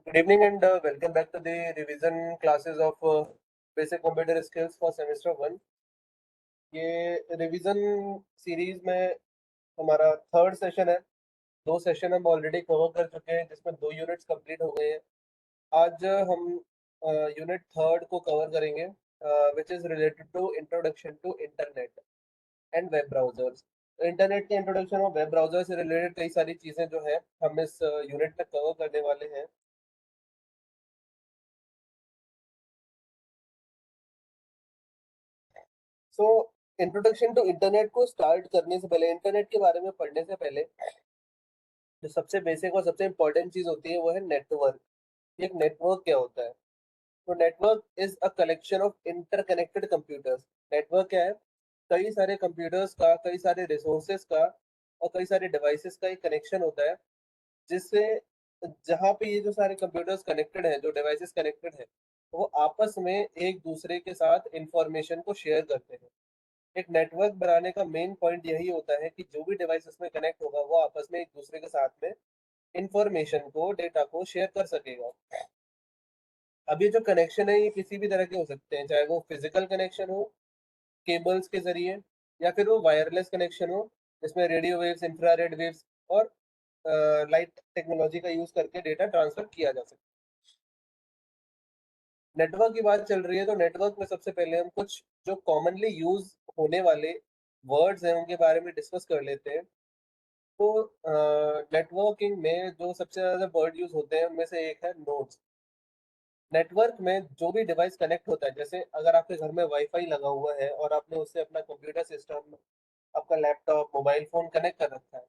Good evening and welcome back to the revision classes of basic computer skills for semester 1. ये revision series में हमारा third session है। 2 session हम already cover कर चुके हैं जिसमें 2 यूनिट्स कंप्लीट हो गए हैं। आज हम यूनिट थर्ड को कवर करेंगे which is related to introduction to internet and web browsers. Internet के इंट्रोडक्शन और वेब ब्राउजर से रिलेटेड कई सारी चीज़ें जो है हम इस यूनिट में कवर करने वाले हैं। सो इंट्रोडक्शन टू इंटरनेट को स्टार्ट करने से पहले, इंटरनेट के बारे में पढ़ने से पहले जो सबसे बेसिक और सबसे इम्पोर्टेंट चीज होती है वो है नेटवर्क। एक नेटवर्क क्या होता है? तो network is a collection of interconnected computers. Network क्या है? कई सारे कंप्यूटर्स का, कई सारे रिसोर्सेज का और कई सारे डिवाइसेस का एक कनेक्शन होता है, जिससे जहाँ पे ये जो सारे कंप्यूटर्स कनेक्टेड हैं, जो डिवाइसेस कनेक्टेड हैं, वो आपस में एक दूसरे के साथ इंफॉर्मेशन को शेयर करते हैं। एक नेटवर्क बनाने का मेन पॉइंट यही होता है कि जो भी डिवाइस उसमें कनेक्ट होगा वो आपस में एक दूसरे के साथ में इंफॉर्मेशन को, डेटा को शेयर कर सकेगा। अब ये जो कनेक्शन है ये किसी भी तरह के हो सकते हैं, चाहे वो फिजिकल कनेक्शन हो केबल्स के जरिए, या फिर वो वायरलेस कनेक्शन हो जिसमें रेडियो वेव्स, इंफ्रारेड वेव्स और लाइट टेक्नोलॉजी का यूज करके डेटा ट्रांसफर किया जा सकता है। नेटवर्क की बात चल रही है तो नेटवर्क में सबसे पहले हम कुछ जो कॉमनली यूज होने वाले वर्ड्स हैं उनके बारे में डिस्कस कर लेते हैं। तो नेटवर्किंग में जो सबसे ज़्यादा वर्ड यूज होते हैं उनमें से एक है नोड्स। नेटवर्क में जो भी डिवाइस कनेक्ट होता है, जैसे अगर आपके घर में वाईफाई लगा हुआ है और आपने उससे अपना कंप्यूटर सिस्टम, आपका लैपटॉप, मोबाइल फोन कनेक्ट कर रखा है,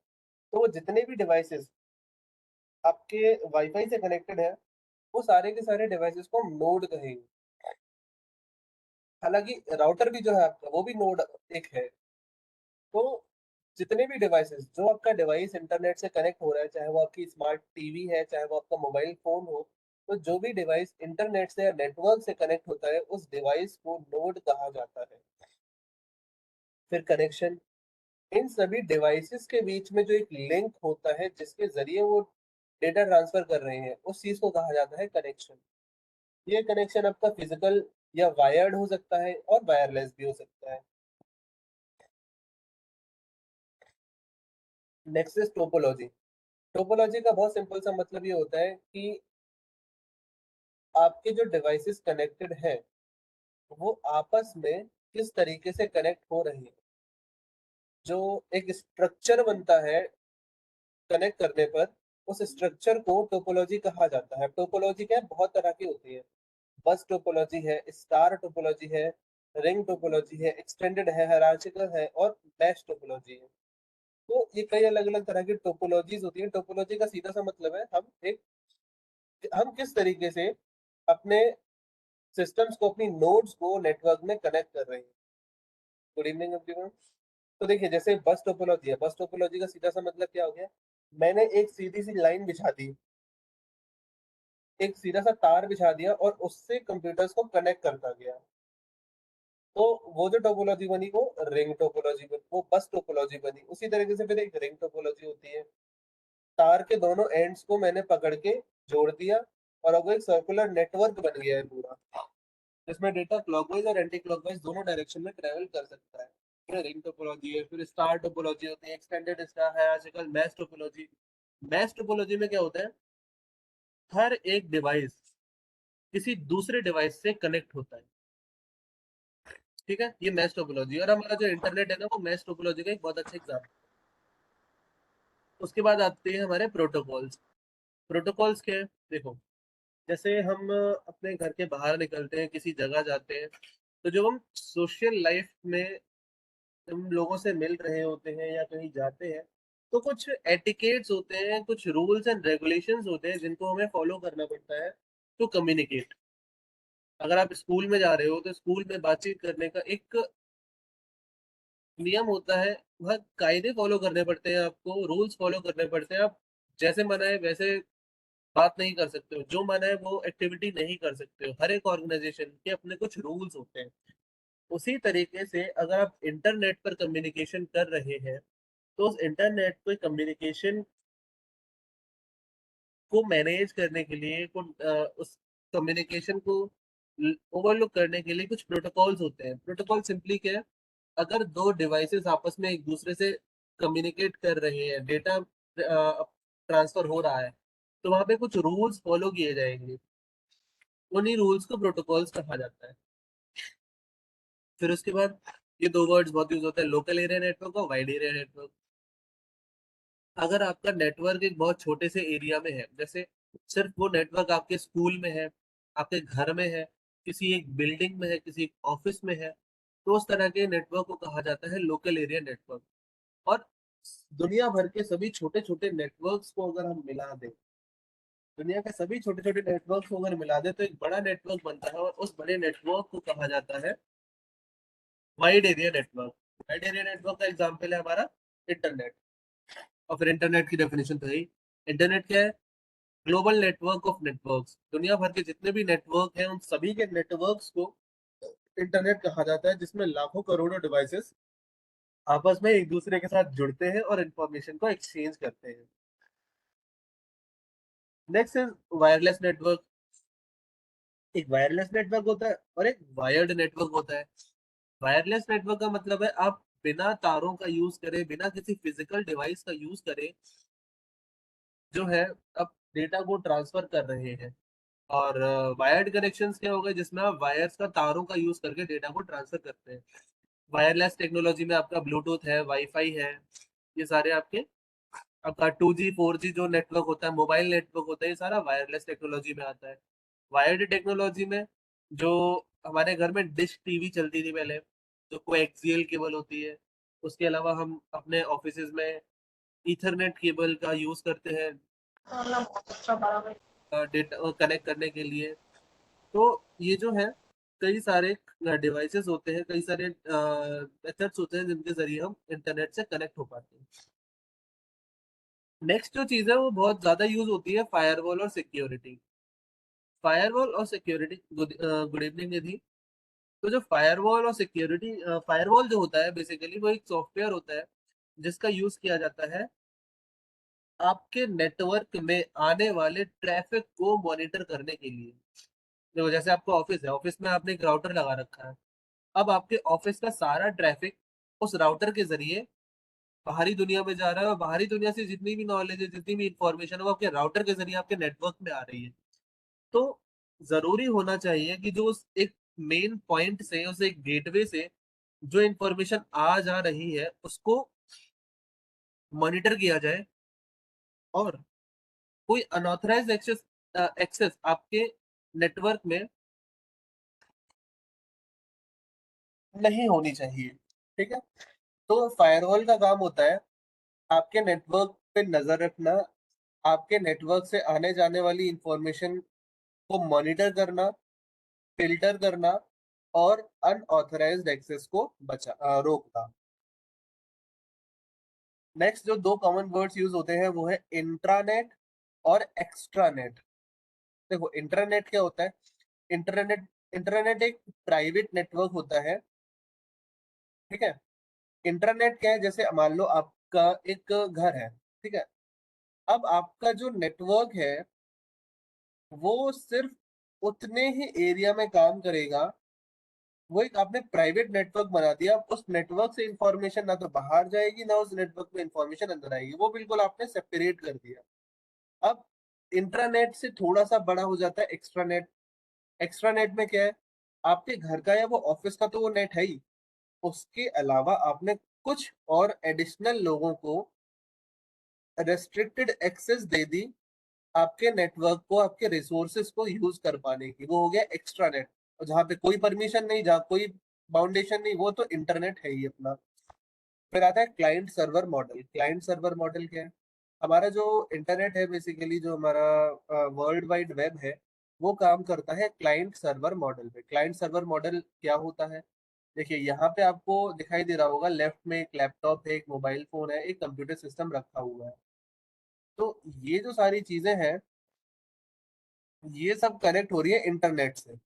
तो वो जितने भी डिवाइसेस आपके वाईफाई से कनेक्टेड है वो सारे के सारे डिवाइसेस को हम नोड कहेंगे। हालांकि राउटर भी जो है आपका वो भी नोड एक है। तो जितने भी डिवाइसेस, जो आपका डिवाइस इंटरनेट से कनेक्ट हो रहा है, चाहे वो आपकी स्मार्ट टीवी है, चाहे वो आपका मोबाइल फोन हो, तो जो भी डिवाइस इंटरनेट से या नेटवर्क से कनेक्ट होता है उस डिवाइस को नोड कहा जाता है। फिर कनेक्शन, इन सभी डिवाइसेस के बीच में जो एक लिंक होता है जिसके जरिए वो डेटा ट्रांसफर कर रहे हैं उस चीज को कहा जाता है कनेक्शन। ये कनेक्शन आपका फिजिकल या वायर्ड हो सकता है और वायरलेस भी हो सकता है। Next is topology. टोपोलॉजी का बहुत सिंपल सा मतलब ये होता है कि आपके जो डिवाइसेस कनेक्टेड हैं वो आपस में किस तरीके से कनेक्ट हो रहे हैं। जो एक स्ट्रक्चर बनता है कनेक्ट करने पर, उस स्ट्रक्चर को टोपोलॉजी कहा जाता है। टोपोलॉजी क्या है? बहुत तरह की होती है। बस टोपोलॉजी है, स्टार टोपोलॉजी है, रिंग टोपोलॉजी है, एक्सटेंडेड है, हायरार्चिकल है और मैश टोपोलॉजी है। तो ये कई अलग अलग तरह की टोपोलॉजीज होती है। टोपोलॉजी का सीधा सा मतलब है हम किस तरीके से अपने सिस्टम्स को, अपनी नोड्स को नेटवर्क में कनेक्ट कर रहे हैं। Good evening everyone. तो देखिए, जैसे बस टोपोलॉजी है, बस टोपोलॉजी का सीधा सा मतलब क्या हो गया? मैंने एक सीधी सी लाइन बिछा दी, एक सीधा सा तार बिछा दिया और उससे कंप्यूटर्स को कनेक्ट करता गया। तो वो जो टोपोलॉजी बनी वो रिंग टोपोलॉजी बनी, वो बस टोपोलॉजी बनी। उसी तरीके से फिर एक रिंग टोपोलॉजी होती है। तार के दोनों एंड्स को मैंने पकड़ के जोड़ दिया और अब वो एक सर्कुलर नेटवर्क बन गया है पूरा, जिसमें डेटा क्लॉकवाइज और एंटी क्लॉकवाइज दोनों डायरेक्शन में ट्रेवल कर सकता है। ये रिंग टोपोलॉजी है। फिर स्टार टोपोलॉजी होती है, एक्सटेंडेड स्टार है, आजकल मैश टोपोलॉजी। मैश टोपोलॉजी में क्या होता है? हर एक डिवाइस किसी दूसरे डिवाइस से कनेक्ट होता है। ठीक है, ये मैश टोपोलॉजी। और हमारा जो इंटरनेट है ना वो मैश टोपोलॉजी का एक बहुत अच्छा एग्जाम्पल। उसके बाद आते हैं हमारे प्रोटोकॉल्स। प्रोटोकॉल्स क्या है? देखो, जैसे हम अपने घर के बाहर निकलते हैं, किसी जगह जाते हैं, तो जब हम सोशल लाइफ में हम लोगों से मिल रहे होते हैं या कहीं जाते हैं, तो कुछ एटिकेट्स होते हैं, कुछ रूल्स एंड रेगुलेशंस होते हैं जिनको हमें फॉलो करना पड़ता है टू कम्युनिकेट। अगर आप स्कूल में जा रहे हो तो स्कूल में बातचीत करने का एक नियम होता है, वह कायदे फॉलो करने पड़ते हैं, आपको रूल्स फॉलो करने पड़ते हैं। आप जैसे मना है वैसे बात नहीं कर सकते हो, जो मना है वो एक्टिविटी नहीं कर सकते हो। हर एक ऑर्गेनाइजेशन के अपने कुछ रूल्स होते हैं। उसी तरीके से अगर आप इंटरनेट पर कम्युनिकेशन कर रहे हैं तो उस इंटरनेट पे कम्युनिकेशन को मैनेज करने के लिए उस कम्युनिकेशन को ओवरलुक करने के लिए कुछ प्रोटोकॉल्स होते हैं। प्रोटोकॉल सिंपली क्या है, अगर दो डिवाइसेस आपस में एक दूसरे से कम्युनिकेट कर रहे हैं, डेटा ट्रांसफर हो रहा है, तो वहां पे कुछ रूल्स फॉलो किए जाएंगे। उन्हीं रूल्स को प्रोटोकॉल्स कहा जाता है। फिर उसके बाद ये दो वर्ड्स बहुत यूज होते हैं, लोकल एरिया नेटवर्क और वाइड एरिया नेटवर्क। अगर आपका नेटवर्क एक बहुत छोटे से एरिया में है, जैसे सिर्फ वो नेटवर्क आपके स्कूल में है, आपके घर में है, किसी एक बिल्डिंग में है, किसी ऑफिस में है, तो उस तरह के नेटवर्क को कहा जाता है लोकल एरिया नेटवर्क। और दुनिया भर के सभी छोटे छोटे नेटवर्क्स को अगर हम मिला दें, दुनिया के सभी छोटे छोटे नेटवर्क को अगर मिला दे तो एक बड़ा नेटवर्क बनता है, और उस बड़े नेटवर्क को कहा जाता है wide area network. Wide area network का एग्जांपल है हमारा इंटरनेट। और फिर इंटरनेट की डेफिनेशन तो है ही। इंटरनेट क्या है? Global network of networks. दुनिया भर के जितने भी नेटवर्क हैं उन सभी के नेटवर्क्स को इंटरनेट कहा जाता है, जिसमें लाखों करोड़ों डिवाइसेस आपस में एक दूसरे के साथ जुड़ते हैं और इंफॉर्मेशन को एक्सचेंज करते हैं। Next is wireless network. एक वायरलेस नेटवर्क होता है और एक वायर्ड नेटवर्क होता है। वायरलेस नेटवर्क का मतलब है आप बिना तारों का यूज करें, बिना किसी फिजिकल डिवाइस का यूज करें, जो है अब डेटा को ट्रांसफर कर रहे हैं। और वायर्ड कनेक्शंस क्या हो गए, जिसमें आप वायर्स का, तारों का यूज करके डेटा को ट्रांसफर करते हैं। वायरलेस टेक्नोलॉजी में आपका ब्लूटूथ है, वाईफाई है, ये सारे आपके, आपका 2G 4G जो नेटवर्क होता है, मोबाइल नेटवर्क होता है, ये सारा वायरलेस टेक्नोलॉजी में आता है। वायर्ड टेक्नोलॉजी में जो हमारे घर में डिश टीवी चलती थी पहले, जो कोएक्सियल केबल होती है, उसके अलावा हम अपने ऑफिसेज में ईथरनेट केबल का यूज करते हैं डेटा कनेक्ट करने के लिए। तो ये जो है, कई सारे डिवाइसेस होते हैं, कई सारे मेथड्स होते हैं जिनके जरिए हम इंटरनेट से कनेक्ट हो पाते हैं। नेक्स्ट जो चीज है वो बहुत ज्यादा यूज होती है, फायरवॉल और सिक्योरिटी। फायरवॉल और सिक्योरिटी, गुड इवनिंग निधि। तो जो फायरवॉल और सिक्योरिटी, फायरवॉल जो होता है बेसिकली वो एक सॉफ्टवेयर होता है जिसका यूज किया जाता है आपके नेटवर्क में आने वाले ट्रैफिक को मॉनिटर करने के लिए। देखो जैसे आपका ऑफिस है, ऑफिस में आपने एक राउटर लगा रखा है। अब आपके ऑफिस का सारा ट्रैफिक उस राउटर के जरिए बाहरी दुनिया में जा रहा है, और बाहरी दुनिया से जितनी भी नॉलेज है, जितनी भी इंफॉर्मेशन है, वो आपके राउटर के जरिए आपके नेटवर्क में आ रही है। तो जरूरी होना चाहिए कि जो उस एक मेन पॉइंट से, उस एक गेटवे से जो इंफॉर्मेशन आ जा रही है उसको मॉनिटर किया जाए, और कोई अनऑथराइज एक्सेस एक्सेस आपके नेटवर्क में नहीं होनी चाहिए। ठीक है। तो फायरवॉल का काम होता है आपके नेटवर्क पे नजर रखना, आपके नेटवर्क से आने जाने वाली इंफॉर्मेशन को मॉनिटर करना, फिल्टर करना, और अनऑथराइज्ड एक्सेस को रोकना। नेक्स्ट जो दो कॉमन वर्ड्स यूज होते हैं वो है इंट्रानेट और एक्स्ट्रानेट। देखो इंटरनेट क्या होता है? इंटरनेट इंटरनेट एक प्राइवेट नेटवर्क होता है। ठीक है। इंटरनेट क्या है? जैसे मान लो आपका एक घर है, ठीक है। अब आपका जो नेटवर्क है वो सिर्फ उतने ही एरिया में काम करेगा। वो एक आपने प्राइवेट नेटवर्क बना दिया, उस नेटवर्क से इंफॉर्मेशन ना तो बाहर जाएगी, ना उस नेटवर्क में इंफॉर्मेशन अंदर आएगी, वो बिल्कुल आपने सेपरेट कर दिया। अब इंट्रानेट से थोड़ा सा बड़ा हो जाता है एक्स्ट्रानेट। एक्स्ट्रानेट में क्या है? आपके घर का या वो ऑफिस का तो वो नेट है ही, उसके अलावा आपने कुछ और एडिशनल लोगों को रेस्ट्रिक्टेड एक्सेस दे दी आपके नेटवर्क को, आपके रिसोर्सेज को यूज कर पाने की। वो हो गया एक्स्ट्रानेट। और जहाँ पे कोई परमिशन नहीं, जहाँ कोई बाउंडेशन नहीं, वो तो इंटरनेट है ही अपना। फिर आता है client server model. Client server model क्या है? हमारा जो इंटरनेट है, बेसिकली जो हमारा वर्ल्ड वाइड वेब है, वो काम करता है क्लाइंट सर्वर मॉडल पे। क्लाइंट सर्वर मॉडल क्या होता है? देखिए यहाँ पे आपको दिखाई दे रहा होगा, लेफ्ट में एक लैपटॉप है, एक मोबाइल फोन है, एक कंप्यूटर सिस्टम रखा हुआ है। तो ये जो सारी चीजें हैं, ये सब कनेक्ट हो रही है इंटरनेट से।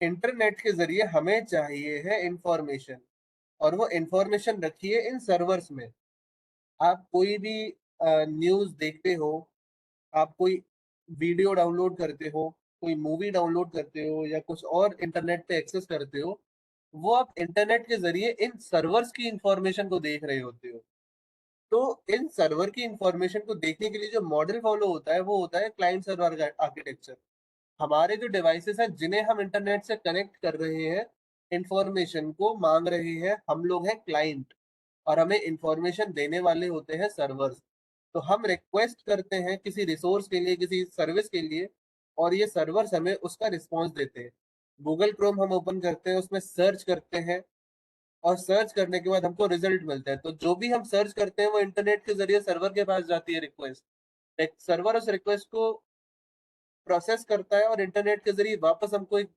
इंटरनेट के जरिए हमें चाहिए है इंफॉर्मेशन, और वो इंफॉर्मेशन रखी है इन सर्वर्स में। आप कोई भी न्यूज देखते हो, आप कोई वीडियो डाउनलोड करते हो, कोई मूवी डाउनलोड करते हो या कुछ और इंटरनेट पे एक्सेस करते हो, वो आप इंटरनेट के जरिए इन सर्वर्स की इंफॉर्मेशन को देख रहे होते हो। तो इन सर्वर की इंफॉर्मेशन को देखने के लिए जो मॉडल फॉलो होता है वो होता है क्लाइंट सर्वर आर्किटेक्चर। हमारे जो डिवाइसेस हैं जिन्हें हम इंटरनेट से कनेक्ट कर रहे हैं, इंफॉर्मेशन को मांग रहे हैं, हम लोग हैं क्लाइंट, और हमें इंफॉर्मेशन देने वाले होते हैं सर्वर्स। तो हम रिक्वेस्ट करते हैं किसी रिसोर्स के लिए, किसी सर्विस के लिए, और ये सर्वर्स हमें उसका रिस्पॉन्स देते हैं। गूगल क्रोम हम ओपन करते हैं, उसमें सर्च करते हैं, और सर्च करने के बाद हमको रिजल्ट मिलता है। तो जो भी हम सर्च करते हैं वो इंटरनेट के जरिए सर्वर के पास जाती है रिक्वेस्ट। एक सर्वर उस रिक्वेस्ट को प्रोसेस करता है और इंटरनेट के जरिए वापस हमको एक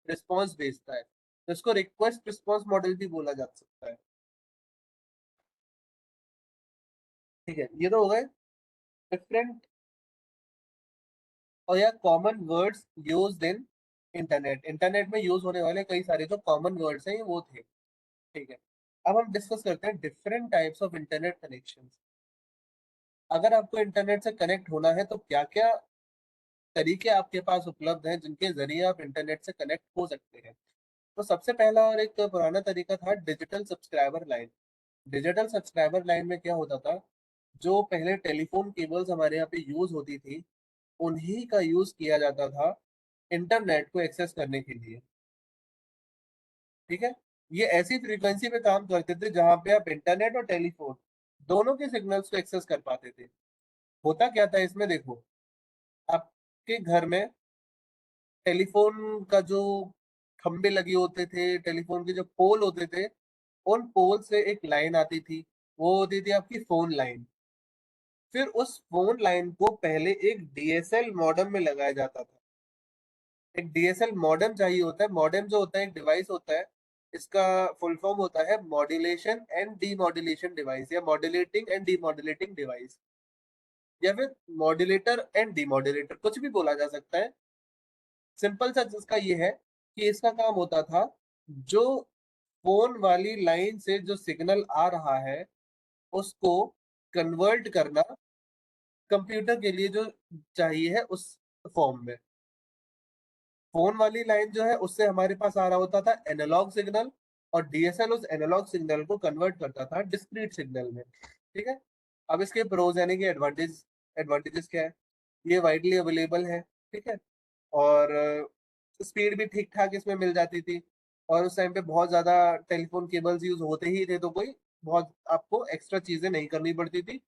रिस्पॉन्स भेजता है। तो इसको रिक्वेस्ट रिस्पॉन्स मॉडल भी बोला जा सकता है। ठीक है, ये तो हो गए डिफरेंट और या common words used in internet. Internet में यूज होने वाले कई सारे जो कॉमन वर्ड्स हैं ये वो थे। ठीक है, अब हम डिस्कस करते हैं different types of internet connections. अगर आपको इंटरनेट से कनेक्ट होना है तो क्या क्या तरीके आपके पास उपलब्ध हैं जिनके जरिए आप इंटरनेट से कनेक्ट हो सकते हैं। तो सबसे पहला और एक पुराना तरीका था digital subscriber line. Digital subscriber line में क्या होता था, जो पहले टेलीफोन केबल्स हमारे यहाँ पे यूज होती थी, उन्हीं का यूज किया जाता था इंटरनेट को एक्सेस करने के लिए। ठीक है, ये ऐसी फ्रीक्वेंसी पे काम करते थे जहां पे आप इंटरनेट और टेलीफोन दोनों के सिग्नल्स को एक्सेस कर पाते थे। होता क्या था इसमें, देखो, आपके घर में टेलीफोन का जो खंबे लगे होते थे, टेलीफोन के जो पोल होते थे, उन पोल से एक लाइन आती थी, वो होती थी आपकी फोन लाइन। फिर उस फोन लाइन को पहले एक डीएसएल मॉडेम में लगाया जाता था। एक डीएसएल मॉडेम चाहिए होता है। मॉडेम जो होता है एक डिवाइस होता है, इसका फुल फॉर्म होता है मॉड्यूलेशन एंड डीमॉड्यूलेशन डिवाइस, या मॉड्यूलेटिंग एंड डीमॉड्यूलेटिंग डिवाइस, या फिर मॉड्यूलेटर एंड डीमॉड्यूलेटर, कुछ भी बोला जा सकता है। सिंपल सा जिसका ये है कि इसका काम होता था, जो फोन वाली लाइन से जो सिग्नल आ रहा है उसको कन्वर्ट करना कंप्यूटर के लिए जो चाहिए है उस फॉर्म में। फोन वाली लाइन जो है उससे हमारे पास आ रहा होता था एनालॉग सिग्नल, और डीएसएल उस एनालॉग सिग्नल को कन्वर्ट करता था डिस्क्रीट सिग्नल में। ठीक है, अब इसके प्रोज यानी कि एडवांटेजेस क्या है, ये वाइडली अवेलेबल है। ठीक है, और स्पीड भी ठीक ठाक इसमें मिल जाती थी, और उस टाइम पे बहुत ज्यादा टेलीफोन केबल्स यूज होते ही थे, तो कोई बहुत आपको एक्स्ट्रा चीजें नहीं करनी पड़ती थी।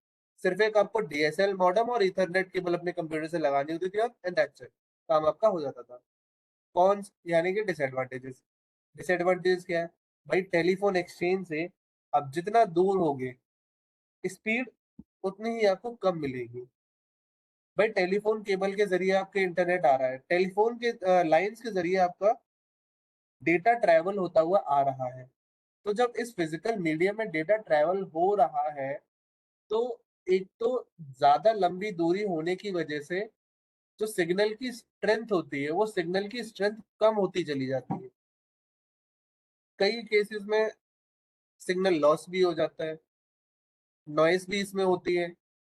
सिर्फ एक आपको डीएसएल मॉडेम और इथरनेट केबल अपने कंप्यूटर से लगानी होती थी, और एंड दैट्स इट, काम आपका हो जाता था। कौन यानी कि डिसएडवांटेजेस। डिसएडवांटेजेस क्या है भाई, टेलीफोन एक्सचेंज से आप जितना दूर होगे स्पीड उतनी ही आपको कम मिलेगी। भाई टेलीफोन केबल के जरिए आपके इंटरनेट आ रहा है, टेलीफोन के लाइंस के जरिए आपका डेटा ट्रैवल होता हुआ आ रहा है। तो जब इस फिजिकल मीडियम में डेटा ट्रैवल हो रहा है, तो एक तो ज्यादा लंबी दूरी होने की वजह से जो सिग्नल की स्ट्रेंथ होती है वो सिग्नल की स्ट्रेंथ कम होती चली जाती है। कई केसेस में सिग्नल लॉस भी हो जाता है, नॉइस भी इसमें होती है,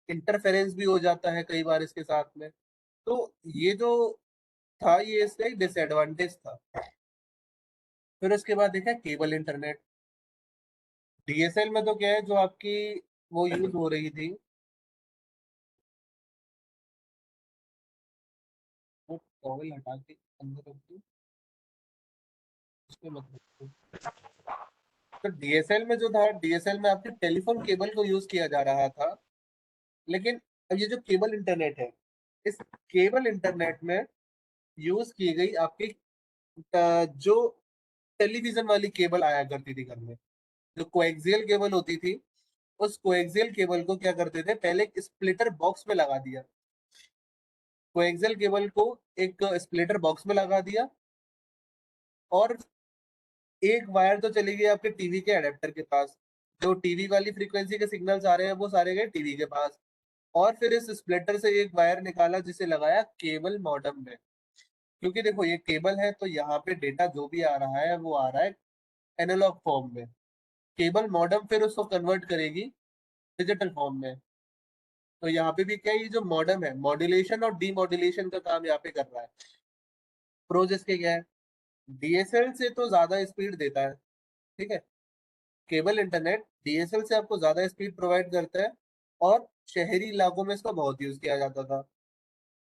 इंटरफेरेंस भी हो जाता है कई बार इसके साथ में। तो ये जो था ये इसका एक डिसएडवांटेज था। फिर उसके बाद देखा केबल इंटरनेट। डीएसएल में तो क्या है, जो आपकी वो यूज हो रही थी, वो टॉवल हटा के अंदर रख दी, उसमें मत रखो। तो डीएसएल में जो था, डीएसएल में आपके टेलीफोन केबल को यूज किया जा रहा था। लेकिन अब ये जो केबल इंटरनेट है, इस केबल इंटरनेट में यूज की गई आपकी जो टेलीविजन वाली केबल आया करती थी घर में, जो कोएक्सियल केबल होती थी, उस कोएक्सियल केबल को क्या करते थे, पहले एक स्प्लिटर बॉक्स में लगा दिया। कोएक्सियल केबल को एक स्प्लिटर बॉक्स में लगा दिया, और एक वायर तो चली गई आपके टीवी के अडेप्टर के पास, जो टीवी वाली फ्रीक्वेंसी के सिग्नल्स आ रहे हैं वो सारे गए टीवी के पास। और फिर इस स्प्लिटर से एक वायर निकाला जिसे लगाया केबल मॉडेम में। क्योंकि देखो ये केबल है तो यहाँ पे डेटा जो भी आ रहा है वो आ रहा है एनालॉग फॉर्म में। केबल मॉडेम फिर उसको कन्वर्ट करेगी डिजिटल फॉर्म में। तो यहाँ पे भी क्या है, ये जो मॉडेम है मॉड्यूलेशन और डीमॉड्यूलेशन का काम यहाँ पे कर रहा है। प्रोज इसके क्या है, डीएसएल से तो ज्यादा स्पीड देता है, ठीक है, केबल इंटरनेट डीएसएल से आपको ज्यादा स्पीड प्रोवाइड करता है, और शहरी इलाकों में इसका बहुत यूज किया जाता था।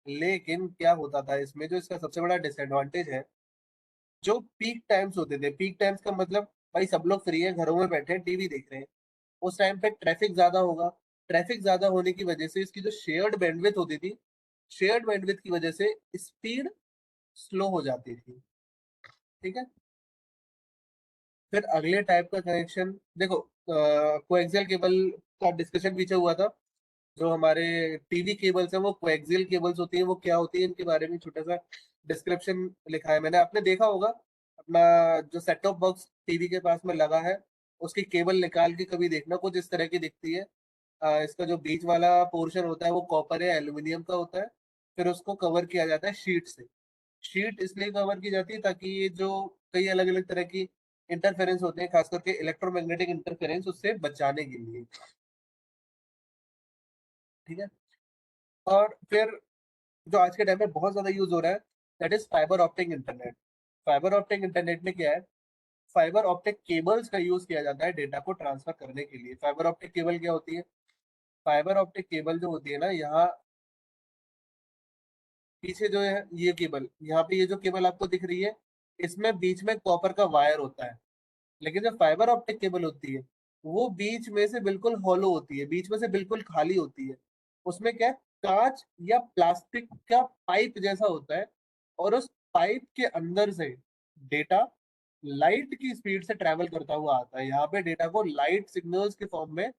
लेकिन क्या होता था इसमें, जो इसका सबसे बड़ा डिसएडवांटेज है, जो पीक टाइम्स होते थे, पीक टाइम्स का मतलब भाई सब लोग फ्री है, घरों में बैठे हैं, टीवी देख रहे हैं, उस टाइम पे ट्रैफिक ज्यादा होगा। ट्रैफिक ज्यादा होने की वजह से इसकी जो शेयर्ड बैंडविड्थ होती थी, शेयर्ड बैंडविड्थ की वजह से स्पीड स्लो हो जाती थी, ठीक है। फिर अगले टाइप का कनेक्शन देखो, कोएक्सियल केबल का डिस्कशन पीछे हुआ था। जो हमारे टीवी केबल्स हैं वो कोएक्सियल केबल्स होती हैं, वो क्या होती है इनके बारे में छोटा सा डिस्क्रिप्शन लिखा है मैंने, आपने देखा होगा अपना जो सेट टॉप बॉक्स टीवी के पास में लगा है, उसकी केबल निकाल के कभी देखना, कुछ इस तरह की दिखती है। इसका जो बीच वाला पोर्शन होता है वो कॉपर या एल्यूमिनियम का होता है, फिर उसको कवर किया जाता है शीट से। शीट इसलिए कवर की जाती है ताकि ये जो कई अलग अलग तरह की इंटरफेरेंस होते हैं, खास करके इलेक्ट्रोमैग्नेटिक इंटरफेरेंस, उससे बचाने के लिए, ठीक है। और फिर जो आज के टाइम में बहुत ज्यादा यूज हो रहा है, that is fibre optic internet. Fibre optic internet में क्या है, फाइबर ऑप्टिक केबल्स का यूज किया जाता है डेटा को ट्रांसफर करने के लिए। फाइबर ऑप्टिक केबल क्या होती है, फाइबर ऑप्टिक केबल जो होती है ना, यहाँ पीछे जो है ये केबल, यहाँ पे ये जो केबल आपको दिख रही है, इसमें बीच में कॉपर का वायर होता है। लेकिन जो फाइबर ऑप्टिक केबल होती है, वो बीच में से बिल्कुल हॉलो होती है, बीच में से बिल्कुल खाली होती है। उसमें क्या है, कांच या प्लास्टिक का पाइप जैसा होता है, और उस पाइप के अंदर से डेटा लाइट की स्पीड से ट्रेवल करता हुआ आता है। यहाँ पे डेटा को लाइट सिग्नल्स के फॉर्म में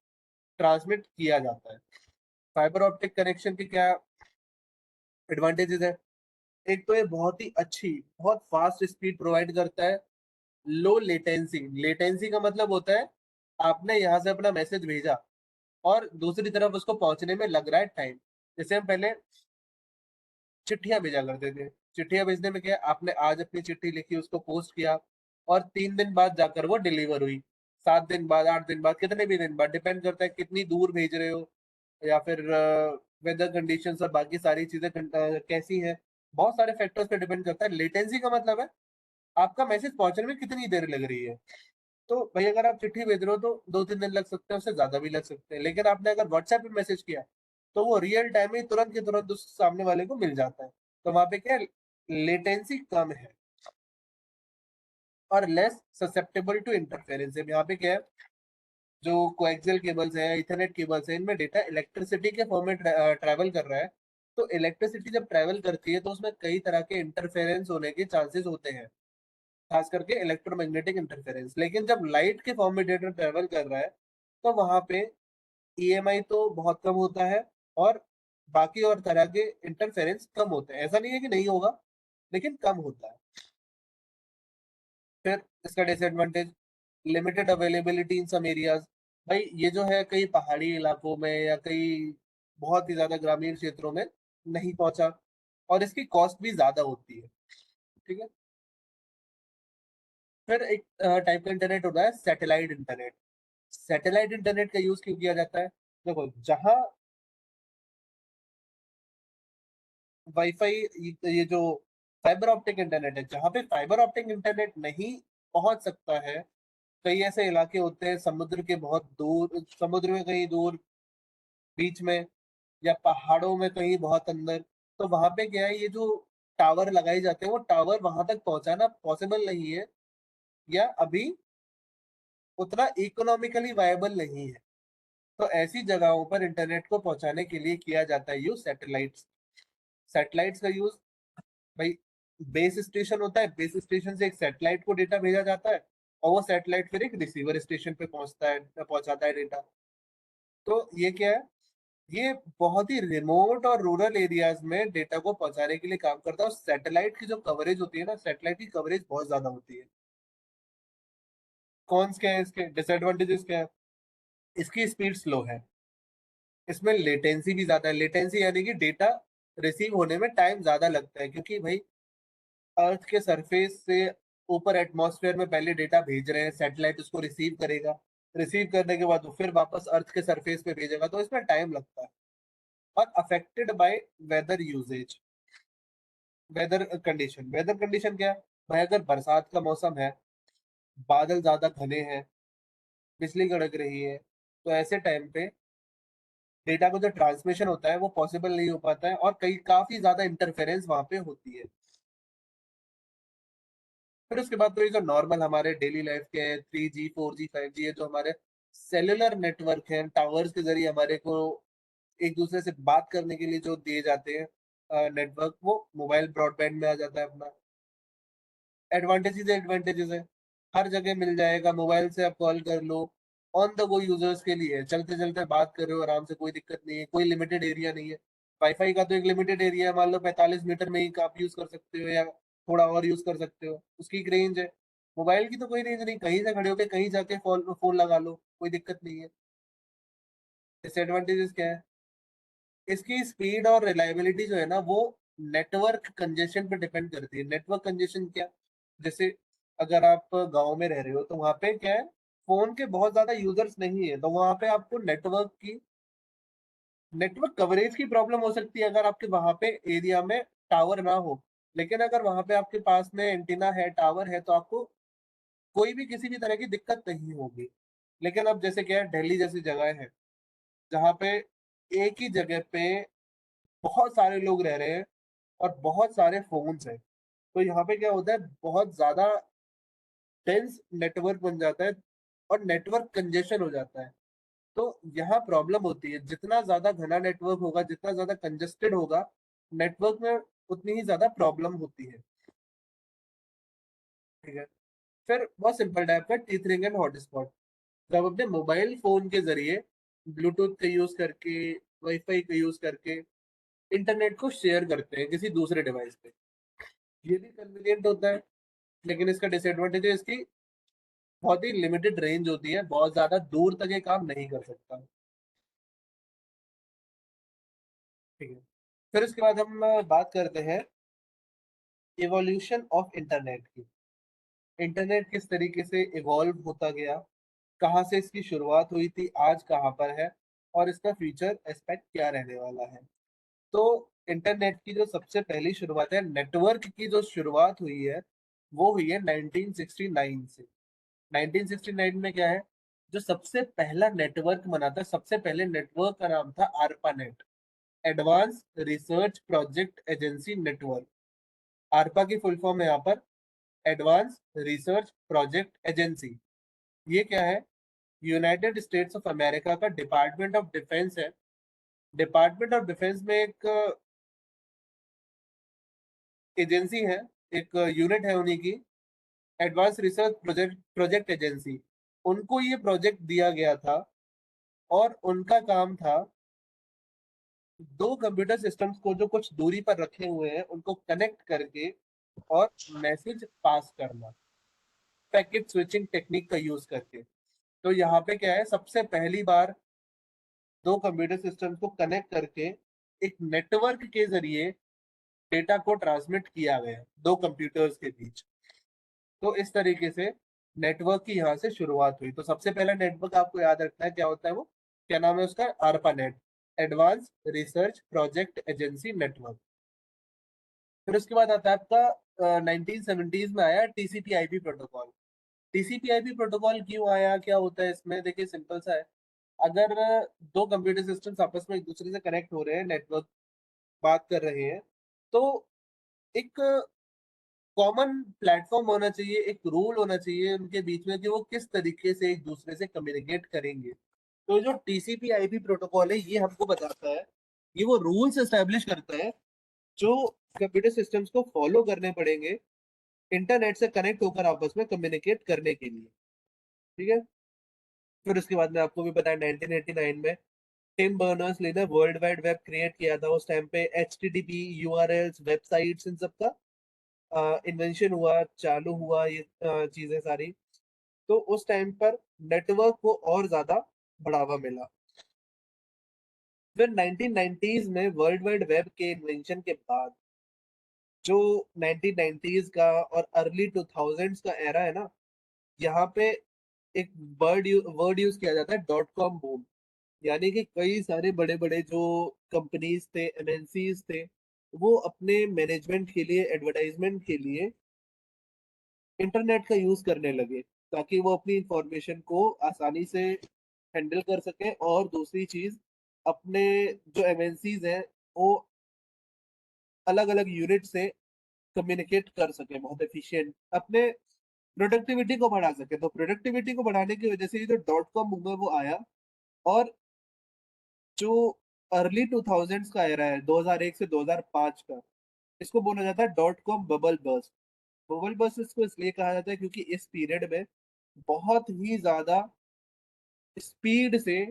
ट्रांसमिट किया जाता है। फाइबर ऑप्टिक कनेक्शन की क्या एडवांटेजेस है, एक तो ये बहुत ही अच्छी, बहुत फास्ट स्पीड प्रोवाइड करता है। लो लेटेंसी, लेटेंसी का मतलब होता है आपने यहाँ से अपना मैसेज भेजा और दूसरी तरफ उसको पहुंचने में लग रहा है टाइम। जैसे हम पहले चिट्ठियां भेजा करते थे, चिट्ठियां भेजने में क्या है, आपने आज अपनी चिट्ठी लिखी, उसको पोस्ट किया, और 3 दिन बाद जाकर वो डिलीवर हुई, 7 दिन बाद, 8 दिन बाद, कितने भी दिन बाद, डिपेंड करता है कितनी दूर भेज रहे हो, या फिर वेदर कंडीशंस और बाकी सारी चीजें कैसी है, बहुत सारे फैक्टर्स पे डिपेंड करता है। लेटेंसी का मतलब है आपका मैसेज पहुंचने में कितनी देर लग रही है। तो भाई अगर आप चिट्ठी भेज रहे हो तो 2-3 दिन लग सकते हैं, उससे ज्यादा भी लग सकते हैं, लेकिन आपने अगर व्हाट्सएप पे मैसेज किया तो वो रियल टाइम में तुरंत के तुरंत उस सामने वाले को मिल जाता है। तो वहां पे क्या है, लेटेंसी कम है और लेस ससेप्टेबल टू इंटरफेरेंस है। यहाँ पे क्या है, जो कोएक्सियल केबल्स है, इथरनेट केबल्स है, इनमें डेटा इलेक्ट्रिसिटी के फॉर्म में ट्रैवल कर रहा है। तो इलेक्ट्रिसिटी जब ट्रैवल करती है तो उसमें कई तरह के इंटरफेरेंस होने के चांसेस होते हैं, खास करके इलेक्ट्रोमैग्नेटिक इंटरफेरेंस। लेकिन जब लाइट के फॉर्म में डेटा ट्रेवल कर रहा है तो वहां पे ईएमआई तो बहुत कम होता है, और बाकी और तरह के इंटरफेरेंस कम होते हैं। ऐसा नहीं है कि नहीं होगा, लेकिन कम होता है। फिर इसका डिसएडवांटेज, लिमिटेड अवेलेबिलिटी इन सम एरियाज। भाई ये जो है कई पहाड़ी इलाकों में या कई बहुत ही ज्यादा ग्रामीण क्षेत्रों में नहीं पहुंचा, और इसकी कॉस्ट भी ज्यादा होती है, ठीक है। फिर एक टाइप का इंटरनेट होता है सैटेलाइट इंटरनेट। सैटेलाइट इंटरनेट का यूज क्यों किया जाता है, देखो जहां वाईफाई, ये जो फाइबर ऑप्टिक इंटरनेट है, जहां पे फाइबर ऑप्टिक इंटरनेट नहीं पहुंच सकता है, कई ऐसे इलाके होते हैं समुद्र के बहुत दूर, समुद्र में कहीं दूर, बीच में, या पहाड़ों में कहीं बहुत अंदर, तो वहां पे क्या है, ये जो टावर लगाए जाते हैं वो टावर वहां तक पहुंचाना पॉसिबल नहीं है, या अभी उतना इकोनॉमिकली वायबल नहीं है। तो ऐसी जगहों पर इंटरनेट को पहुंचाने के लिए किया जाता है यूज सैटेलाइट्स। सैटेलाइट्स का यूज, भाई बेस स्टेशन होता है, बेस स्टेशन से एक सैटेलाइट को डेटा भेजा जाता है, और वो सैटेलाइट फिर एक रिसीवर स्टेशन पे पहुंचाता है डेटा। तो ये क्या है, ये बहुत ही रिमोट और रूरल एरियाज में डेटा को पहुंचाने के लिए काम करता है। और सैटेलाइट की जो कवरेज होती है ना, सैटेलाइट की कवरेज बहुत ज्यादा होती है। कौन क्या है इसके डिसएडवांटेजेस क्या है, इसकी स्पीड स्लो है, इसमें लेटेंसी भी ज्यादा है। लेटेंसी यानी कि डेटा रिसीव होने में टाइम ज्यादा लगता है, क्योंकि भाई अर्थ के सरफेस से ऊपर एटमॉस्फेयर में पहले डेटा भेज रहे हैं, सैटेलाइट उसको रिसीव करेगा, रिसीव करने के बाद वो फिर वापस अर्थ के सरफेस पे भेजेगा, तो इसमें टाइम लगता है। और affected by weather usage. Weather condition क्या है भाई? अगर बरसात का मौसम है, बादल ज्यादा घने हैं, बिजली कड़क रही है, तो ऐसे टाइम पे डेटा का जो ट्रांसमिशन होता है वो पॉसिबल नहीं हो पाता है, और कई काफी ज्यादा इंटरफेरेंस वहां पे होती है। फिर उसके बाद तो ये जो नॉर्मल हमारे डेली लाइफ के 3G 4G 5G है, जो हमारे सेलुलर नेटवर्क है, टावर्स के जरिए हमारे को एक दूसरे से बात करने के लिए जो दिए जाते हैं नेटवर्क, वो मोबाइल ब्रॉडबैंड में आ जाता है अपना। एडवांटेजेस है, हर जगह मिल जाएगा, मोबाइल से आप कॉल कर लो। ऑन द गो यूजर्स के लिए चलते चलते बात कर रहे हो आराम से, कोई दिक्कत नहीं है, कोई लिमिटेड एरिया नहीं है। वाईफाई का तो एक लिमिटेड एरिया है, मान लो 45 मीटर में ही आप यूज कर सकते हो, या थोड़ा और यूज कर सकते हो, उसकी एक रेंज है। मोबाइल की तो कोई रेंज नहीं, कहीं से खड़े होके कहीं जाके फोन फोन लगा लो, कोई दिक्कत नहीं है। डिसएडवांटेजेस क्या है? इसकी स्पीड और रिलायबिलिटी जो है ना, वो नेटवर्क कंजेशन पे डिपेंड करती है। नेटवर्क कंजेशन क्या? जैसे अगर आप गांव में रह रहे हो, तो वहां पे क्या है, फोन के बहुत ज्यादा यूजर्स नहीं है, तो वहां पे आपको नेटवर्क कवरेज की प्रॉब्लम हो सकती है, अगर आपके वहां पे एरिया में टावर ना हो। लेकिन अगर वहां पे आपके पास में एंटीना है, टावर है, तो आपको कोई भी किसी भी तरह की दिक्कत नहीं होगी। लेकिन अब जैसे क्या है, दिल्ली जैसी जगह है जहाँ पे एक ही जगह पे बहुत सारे लोग रह रहे हैं और बहुत सारे फोन्स हैं, तो यहाँ पे क्या होता है, बहुत ज्यादा डेंस नेटवर्क बन जाता है और नेटवर्क कंजेशन हो जाता है। तो यहाँ प्रॉब्लम होती है, जितना ज्यादा घना नेटवर्क होगा, जितना ज्यादा कंजेस्टेड होगा नेटवर्क में, उतनी ही ज्यादा प्रॉब्लम होती है। ठीक है। फिर बहुत सिंपल टाइप का टीथरिंग एंड हॉटस्पॉट। जब अपने मोबाइल फोन के जरिए ब्लूटूथ का यूज करके, वाईफाई का यूज करके इंटरनेट को शेयर करते हैं किसी दूसरे डिवाइस पे, ये भी कन्वीनियंट होता है। लेकिन इसका डिसएडवांटेज है, इसकी बहुत ही लिमिटेड रेंज होती है, बहुत ज्यादा दूर तक ये काम नहीं कर सकता। ठीक है। फिर उसके बाद हम बात करते हैं इवोल्यूशन ऑफ इंटरनेट की। इंटरनेट किस तरीके से इवॉल्व होता गया, कहाँ से इसकी शुरुआत हुई थी, आज कहाँ पर है, और इसका फ्यूचर एस्पेक्ट क्या रहने वाला है। तो इंटरनेट की जो सबसे पहली शुरुआत है, नेटवर्क की जो शुरुआत हुई है, वो हुई है 1969 से। 1969 में क्या है, जो सबसे पहला नेटवर्क बना था, सबसे पहले नेटवर्क का नाम था ARPANET, advance research project agency network. आरपा की फुल फॉर्म है यहाँ पर एडवांस रिसर्च प्रोजेक्ट एजेंसी। ये क्या है? यूनाइटेड स्टेट्स ऑफ अमेरिका का डिपार्टमेंट ऑफ डिफेंस है। डिपार्टमेंट ऑफ डिफेंस में एक एजेंसी है, एक यूनिट है उन्हीं की, एडवांस रिसर्च प्रोजेक्ट एजेंसी। उनको ये प्रोजेक्ट दिया गया था, और उनका काम था दो कंप्यूटर सिस्टम्स को जो कुछ दूरी पर रखे हुए हैं उनको कनेक्ट करके और मैसेज पास करना, पैकेट स्विचिंग टेक्निक का यूज करके। तो यहाँ पे क्या है, सबसे पहली बार दो कंप्यूटर सिस्टम्स को कनेक्ट करके एक नेटवर्क के जरिए डेटा को ट्रांसमिट किया गया दो कंप्यूटर्स के बीच। तो इस तरीके से नेटवर्क की यहाँ से शुरुआत हुई। तो सबसे पहला नेटवर्क आपको याद रखना है क्या होता है वो, क्या नाम है उसका? ARPANET, advance research project agency network. फिर उसके बाद आता है आपका 1970s में आया TCP/IP प्रोटोकॉल। TCP/IP प्रोटोकॉल क्यों आया, क्या होता है इसमें? देखिए सिंपल सा है। अगर दो कंप्यूटर सिस्टम्स आपस में एक दूसरे से कनेक्ट हो रहे हैं, नेटवर्क बात कर रहे हैं, तो एक कॉमन प्लेटफॉर्म होना चाहिए, एक रूल होना चाहिए उनके बीच में कि वो किस तरीके से एक दूसरे से कम्युनिकेट करेंगे। तो जो TCP/IP प्रोटोकॉल है, ये हमको बताता है, ये वो रूल्स एस्टेब्लिश करता है जो कंप्यूटर सिस्टम्स को फॉलो करने पड़ेंगे इंटरनेट से कनेक्ट होकर आपस में कम्युनिकेट करने के लिए। ठीक है। फिर उसके बाद में आपको भी पता है 1989 में टिम बर्नर्स ली ने वर्ल्ड वाइड वेब क्रिएट किया था। उस टाइम पे HTTP, यूआरएल्स, वेबसाइट्स, इन सब का इन्वेंशन हुआ, चालू हुआ, ये चीजें सारी। तो उस टाइम पर नेटवर्क को और ज्यादा बढ़ावा मिला। फिर 1990s में वर्ल्ड वाइड वेब के इन्वेंशन के बाद, जो 1990s का और अर्ली 2000s का एरा है ना, यहाँ पे एक वर्ड यूज किया जाता है, .com बूम। यानी कि कई सारे बड़े बड़े जो कंपनीज थे, एमएनसीज थे, वो अपने मैनेजमेंट के लिए, एडवर्टाइजमेंट के लिए इंटरनेट का यूज करने लगे, ताकि वो अपनी इंफॉर्मेशन को आसानी से हैंडल कर सके। और दूसरी चीज, अपने जो एमएनसीज हैं वो अलग अलग यूनिट से कम्युनिकेट कर सके बहुत एफिशिएंट, अपने प्रोडक्टिविटी को बढ़ा सके। तो प्रोडक्टिविटी को बढ़ाने की वजह से ये जो डॉट कॉम मूवमेंट वो आया। और जो अर्ली 2000s का एरा है, 2001 से 2005 का, इसको बोला जाता है dot com bubble burst. Bubble burst इसको इसलिए कहा जाता है क्योंकि इस पीरियड में बहुत ही ज्यादा स्पीड से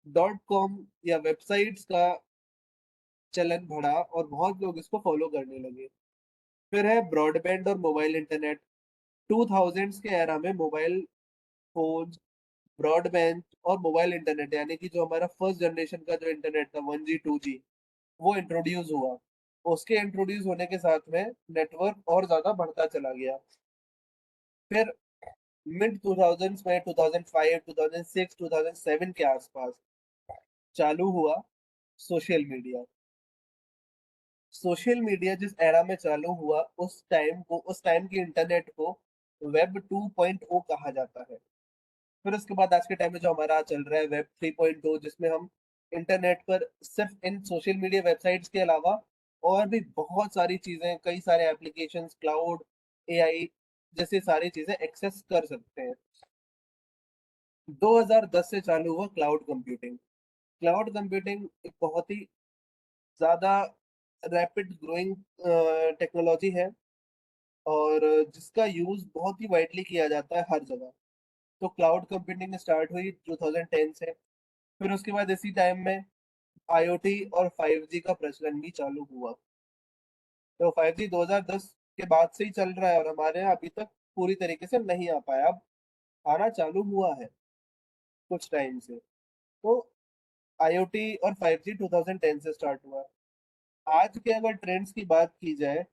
डॉट कॉम या वेबसाइट्स का चलन बढ़ा और बहुत लोग इसको फॉलो करने लगे। फिर है ब्रॉडबैंड और मोबाइल इंटरनेट। 2000s के एरा में मोबाइल फोन, ब्रॉडबैंड और मोबाइल इंटरनेट, यानी कि जो हमारा फर्स्ट जनरेशन का जो इंटरनेट था 1G 2G, वो इंट्रोड्यूस हुआ। उसके इंट्रोड्यूस होने के साथ में नेटवर्क और ज्यादा बढ़ता चला गया। फिर मिड 2000s में 2005, 2006, 2007 के आसपास चालू हुआ सोशल मीडिया। सोशल मीडिया जिस एरा में चालू हुआ, उस टाइम के इंटरनेट को वेब 2.0 कहा जाता है। फिर उसके बाद आज के टाइम में जो हमारा चल रहा है वेब 3.0, जिसमें हम इंटरनेट पर सिर्फ इन सोशल मीडिया वेबसाइट्स के अलावा और भी बहुत सारी चीजें, कई सारे एप्लीकेशंस, क्लाउड, एआई जैसी सारी चीजें एक्सेस कर सकते हैं। 2010 से चालू हुआ क्लाउड कंप्यूटिंग। क्लाउड कंप्यूटिंग एक बहुत ही ज्यादा रैपिड ग्रोइंग टेक्नोलॉजी है, और जिसका यूज बहुत ही वाइडली किया जाता है हर जगह। तो क्लाउड कंप्यूटिंग स्टार्ट हुई 2010 से। फिर उसके बाद इसी टाइम में आईओटी और 5G का प्रचलन भी चालू हुआ। तो 5G 2010 के बाद से ही चल रहा है और हमारे यहाँ अभी तक पूरी तरीके से नहीं आ पाया। अब आना चालू हुआ है कुछ टाइम से। तो आईओटी और 5G 2010 से स्टार्ट हुआ। आज के अगर ट्रेंड्स की बात की जाए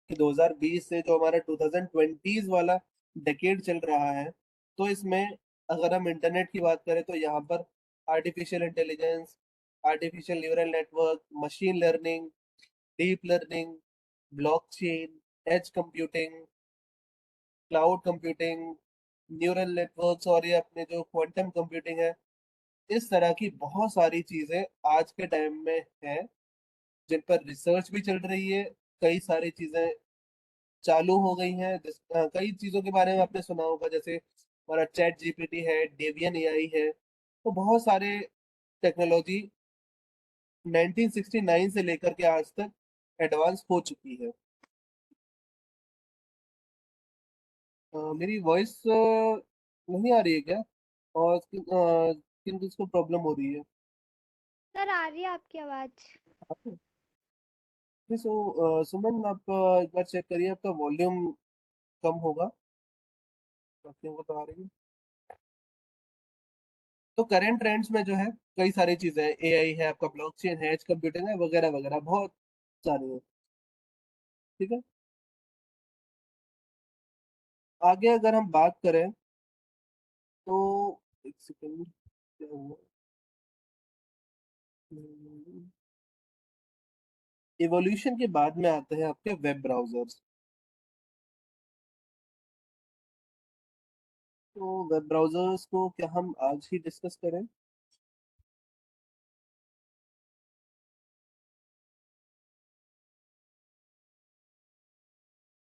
कि 2020 से जो हमारा 2020s वाला डेकेड चल रहा है, तो इसमें अगर हम इंटरनेट की बात करें तो यहाँ पर artificial intelligence, artificial neural network, machine learning, deep learning, blockchain, edge computing, cloud computing, neural networks और ये अपने जो क्वांटम कंप्यूटिंग है, इस तरह की बहुत सारी चीजें आज के टाइम में है, जिन पर रिसर्च भी चल रही है। कई सारी चीजें चालू हो गई हैं, कई चीजों के बारे में आपने सुना होगा, जैसे हमारा चैट जीपीटी है, डेवियन एआई है। तो बहुत सारे टेक्नोलॉजी 1969 से लेकर के आज तक एडवांस हो चुकी है। मेरी वॉइस नहीं आ रही है क्या? और किन किसको प्रॉब्लम हो रही है? सर आ रही है आपकी आवाज। आपको? सो सुमन, आप एक बार चेक करिए, आपका वॉल्यूम कम होगा। आपके वो तो आ रही है। तो करंट ट्रेंड्स में जो है कई सारी चीजें हैं, एआई है, आपका ब्लॉकचेन है, एज कंप्यूटिंग है, वगैरह वगैरह बहुत सारे हैं। ठीक है। आगे अगर हम बात करें तो एक सेकंड, क्या हुआ? इवोल्यूशन के बाद में आते हैं आपके वेब ब्राउजर्स। तो वेब ब्राउजर्स को क्या हम आज ही डिस्कस करें?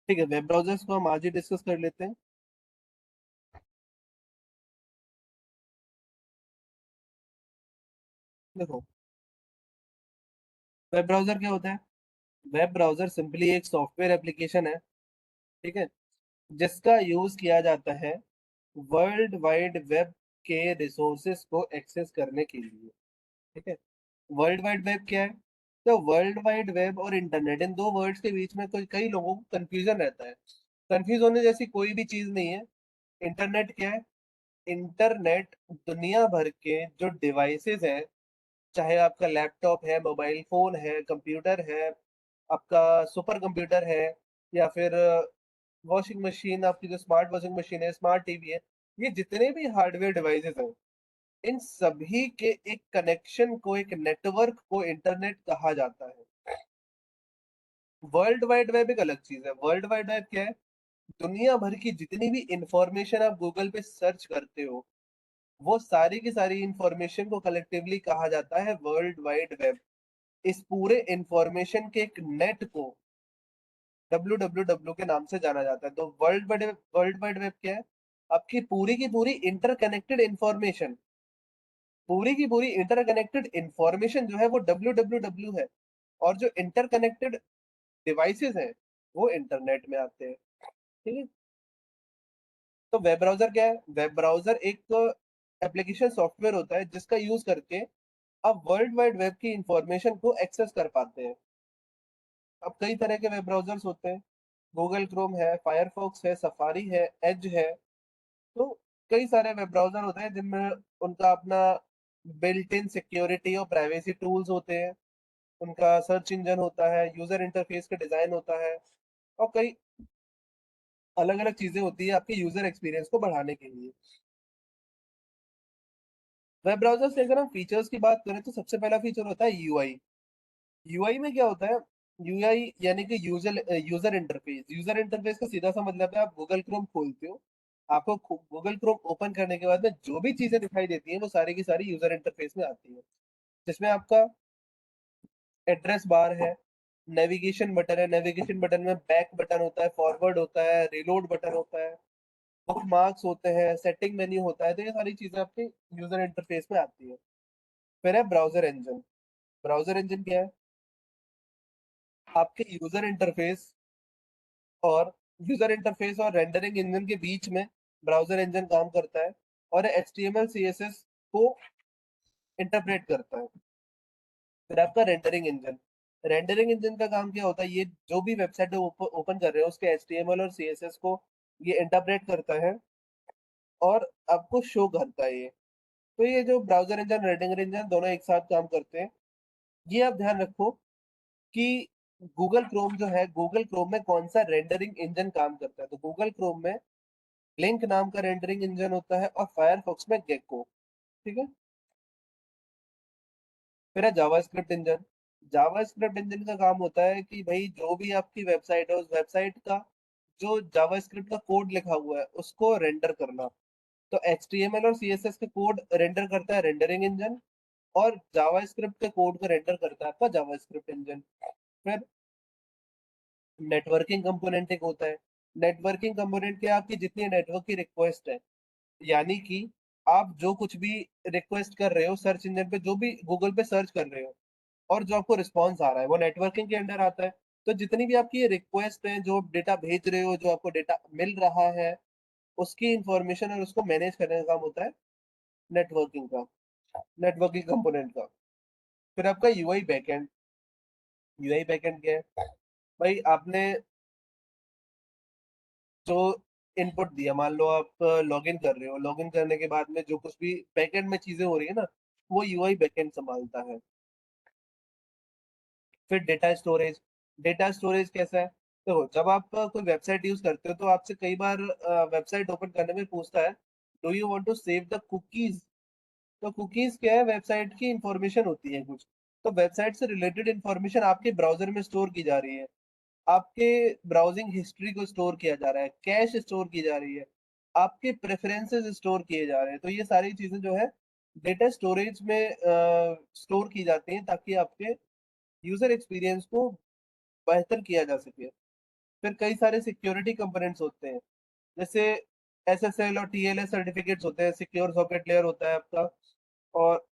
ठीक है, वेब ब्राउजर्स को हम आज ही डिस्कस कर लेते हैं। देखो, वेब ब्राउजर क्या होता है? वेब ब्राउजर सिंपली एक सॉफ्टवेयर एप्लीकेशन है, ठीक है, जिसका यूज किया जाता है वर्ल्ड वाइड वेब के रिसोर्सेज को एक्सेस करने के लिए। ठीक है। वर्ल्ड वाइड वेब क्या है? तो वर्ल्ड वाइड वेब और इंटरनेट, इन दो वर्ड्स के बीच में कोई कई लोगों को कंफ्यूजन रहता है। कंफ्यूज होने जैसी कोई भी चीज नहीं है। इंटरनेट क्या है? इंटरनेट दुनिया भर के जो डिवाइसेस हैं, चाहे आपका लैपटॉप है, मोबाइल फोन है, कंप्यूटर है, आपका सुपर कंप्यूटर है, या फिर वॉशिंग मशीन, आपकी जो स्मार्ट वॉशिंग मशीन है, स्मार्ट टीवी है, ये जितने भी हार्डवेयर डिवाइसेस हैं, इन सभी के एक कनेक्शन को, एक नेटवर्क को इंटरनेट कहा जाता है। वर्ल्ड वाइड वेब एक अलग चीज है। वर्ल्ड वाइड वेब क्या है? दुनिया भर की जितनी भी इंफॉर्मेशन आप गूगल पे सर्च करते हो, वो सारी की सारी इंफॉर्मेशन को कलेक्टिवली कहा जाता है वर्ल्ड वाइड वेब। इस पूरे इंफॉर्मेशन के एक नेट को www के नाम से जाना जाता है। तो वर्ल्ड वाइड वेब क्या है? आपकी पूरी की पूरी इंटरकनेक्टेड इंफॉर्मेशन, पूरी की पूरी इंटरकनेक्टेड इंफॉर्मेशन जो है वो www है। और जो इंटरकनेक्टेड डिवाइसेस हैं वो इंटरनेट में आते हैं। ठीक है। तो वेब ब्राउजर क्या है? वेब ब्राउजर एक एप्लीकेशन सॉफ्टवेयर होता है जिसका यूज करके आप वर्ल्ड वाइड वेब की इंफॉर्मेशन को एक्सेस कर पाते हैं। अब कई तरह के वेब ब्राउजर्स होते हैं। गूगल क्रोम है, फायरफॉक्स है, सफारी है, एज है। तो कई सारे वेब ब्राउजर होते हैं जिनमें उनका अपना बिल्ट इन सिक्योरिटी और प्राइवेसी टूल्स होते हैं। उनका सर्च इंजन होता है, यूजर इंटरफेस का डिजाइन होता है, और कई अलग अलग चीजें होती है आपके यूजर एक्सपीरियंस को बढ़ाने के लिए। वेब ब्राउजर से अगर हम फीचर्स की बात करें तो सबसे पहला फीचर होता है यूआई। यूआई में क्या होता है? यूआई यानी कि user user interface. User interface का सीधा सा मतलब है, आप गूगल क्रोम खोलते हो, आपको गूगल क्रोम ओपन करने के बाद में जो भी चीजें दिखाई देती हैं वो सारी की सारी यूजर इंटरफेस में आती है। जिसमें आपका एड्रेस बार है, नेविगेशन बटन है, नेविगेशन बटन में बैक बटन होता है, फॉरवर्ड होता है, रिलोड बटन होता है, बुक मार्क्स होते हैं, सेटिंग मेन्यू होता है। तो ये सारी चीजें आपके यूजर इंटरफेस में आती है। फिर है ब्राउजर इंजन। ब्राउजर इंजन क्या है? आपके यूजर इंटरफेस और रेंडरिंग इंजन के बीच में ब्राउजर इंजन काम करता है, और एचटीएमएल सीएसएस को इंटरप्रेट करता है। फिर आपका रेंडरिंग इंजन। रेंडरिंग इंजन का काम क्या होता है? ये जो भी वेबसाइट ओपन कर रहे हो उसके एचटीएमएल और सीएसएस को ये इंटरप्रेट करता है और आपको शो करता है ये। तो ये जो ब्राउजर इंजन, रेंडरिंग इंजन दोनों एक साथ काम करते हैं। ये आप ध्यान रखो कि गूगल क्रोम जो है, गूगल क्रोम में कौन सा रेंडरिंग इंजन काम करता है। तो गूगल क्रोम में ब्लिंक नाम का रेंडरिंग इंजन होता है, और फायरफॉक्स में गेको। ठीक है। फिर है जावास्क्रिप्ट इंजन। जावास्क्रिप्ट इंजन का काम होता है कि भाई जो भी आपकी वेबसाइट है उस वेबसाइट का जो जावास्क्रिप्ट का कोड लिखा हुआ है उसको रेंडर करना। तो एचटीएमएल और सीएसएस के कोड रेंडर करता है रेंडरिंग इंजन, और जावास्क्रिप्ट के कोड को रेंडर करता है आपका जावास्क्रिप्ट इंजन। फिर नेटवर्किंग कंपोनेंट एक होता है। नेटवर्किंग कंपोनेंट क्या? आपकी जितनी नेटवर्क की रिक्वेस्ट है, यानी कि आप जो कुछ भी रिक्वेस्ट कर रहे हो सर्च इंजन पे, जो भी गूगल पे सर्च कर रहे हो, और जो आपको रिस्पॉन्स आ रहा है वो नेटवर्किंग के अंडर आता है। तो जितनी भी आपकी रिक्वेस्ट है, जो डेटा भेज रहे हो, जो आपको डेटा मिल रहा है, उसकी इंफॉर्मेशन और उसको मैनेज करने का काम होता है नेटवर्किंग का, नेटवर्किंग कंपोनेंट का। फिर आपका यूआई बैकएंड। यूआई बैकएंड क्या है? भाई आपने जो इनपुट दिया, मान लो आप लॉगिन कर रहे हो, लॉगिन करने के बाद में जो कुछ भी बैकएंड में चीजें हो रही है ना, वो यूआई बैकएंड संभालता है। फिर डेटा स्टोरेज। डेटा स्टोरेज कैसा है? तो जब आप कोई वेबसाइट यूज करते हो तो आपसे कई बार वेबसाइट ओपन करने में पूछता है, do you want to save the cookies? तो कुकीज क्या है? वेबसाइट की इंफॉर्मेशन होती है कुछ। तो वेबसाइट से रिलेटेड इंफॉर्मेशन आपके ब्राउजर में स्टोर की जा रही है, आपके ब्राउजिंग हिस्ट्री को स्टोर किया जा रहा है, कैश स्टोर की जा रही है, आपके प्रेफरेंसेस स्टोर किए जा रहे हैं। तो ये सारी चीजें जो है डेटा स्टोरेज में स्टोर की जाती हैं, ताकि आपके यूजर एक्सपीरियंस को बेहतर किया जा सके। फिर कई सारे सिक्योरिटी कंपोनेंट्स होते हैं, जैसे एसएसएल और टीएलएस सर्टिफिकेट्स होते हैं, सिक्योर सॉकेट लेयर होता है आपका, और